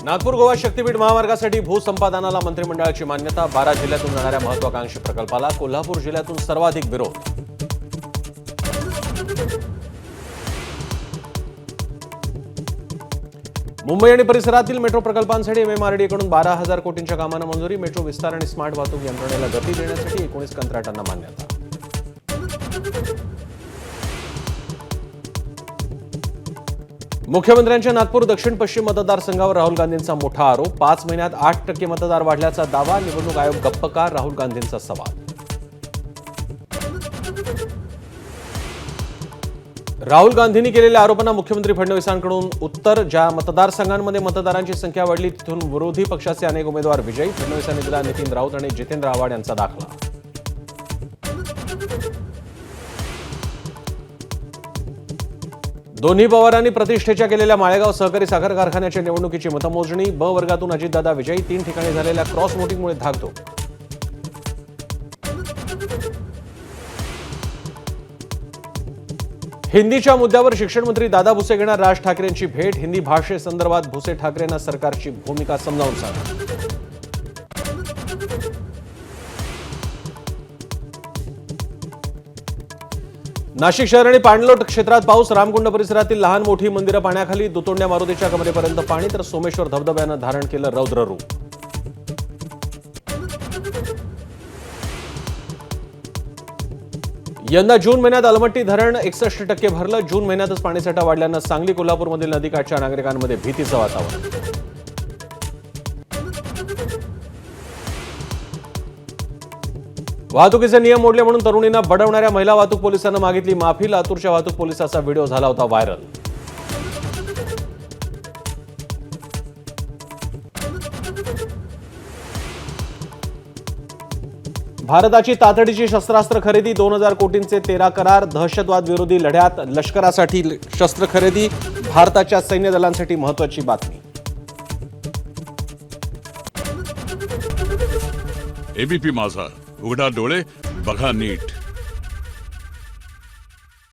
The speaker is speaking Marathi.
नागपूर गोवा शक्तीपीठ महामार्गासाठी भूसंपादनाला मंत्रिमंडळाची मान्यता। 12 जिल्ह्यातून जाणाऱ्या महत्त्वाकांक्षी प्रकल्पाला कोल्हापूर जिल्ह्यातून सर्वाधिक विरोध। मुंबई आणि परिसरातील मेट्रो प्रकल्पांसाठी MMRDAकडून 12,000 कोटींच्या कामांना मंजुरी। मेट्रो विस्तार आणि स्मार्ट वाहतूक यंत्रणेला गती देण्यासाठी 19 कंत्राटांना मान्यता। मुख्यमंत्र्यांच्या नागपूर दक्षिण पश्चिम मतदारसंघावर राहुल गांधींचा मोठा आरोप। 5 महिन्यात 8% मतदार वाढल्याचा दावा। निवडणूक आयोग गप्प का? राहुल गांधींचा सवाल। राहुल गांधींनी केलेल्या आरोपांना मुख्यमंत्री फडणवीसांकडून उत्तर। ज्या मतदारसंघांमध्ये मतदारांची संख्या वाढली तिथून विरोधी पक्षाचे अनेक उमेदवार विजयी। फडणवीसांनी दिला नितीन राऊत आणि जितेंद्र आव्हाड यांचा दाखला। दोन्ही पवारांनी प्रतिष्ठेच्या केलेल्या माळेगाव सहकारी साखर कारखान्याच्या निवडणुकीची मतमोजणी। ब वर्गातून अजितदादा विजयी। 3 ठिकाणी झालेल्या क्रॉस व्होटिंगमुळे धाकधूक। हिंदीच्या मुद्द्यावर शिक्षण मंत्री दादा भुसे घेणार राज ठाकरेंची भेट। हिंदी भाषेसंदर्भात भुसे ठाकरेंना सरकारची भूमिका समजावून सांगा। नाशिक शहर आणि पाणलोट क्षेत्रात पाऊस। रामकुंड परिसरातील लहान मोठी मंदिरं पाण्याखाली। दुतोंड्या मारुतीच्या कमरेपर्यंत पाणी तर सोमेश्वर धबधब्यानं धारण केलं रौद्र रूप। यंदा जून महिन्यात अलमट्टी धरण 61% भरलं। जून महिन्यातच पाणीसाठा वाढल्यानं सांगली कोल्हापूरमधील नदीकाठच्या नागरिकांमध्ये भीतीचं वातावरण। वाहतुकीचे नियम मोडले म्हणून तरुणींना बडवणाऱ्या महिला वाहतूक पोलिसांना मागितली माफी। लातूरच्या वाहतूक पोलिसाचा व्हिडिओ झाला होता व्हायरल। भारताची तातडीची शस्त्रास्त्र खरेदी। 2000 कोटींचे 13 करार। दहशतवाद विरोधी लढ्यात लष्करासाठी शस्त्र खरेदी। भारताच्या सैन्य दलांसाठी महत्त्वाची बातमी। एबीपी माझा, उघडा डोळे बघा नीट।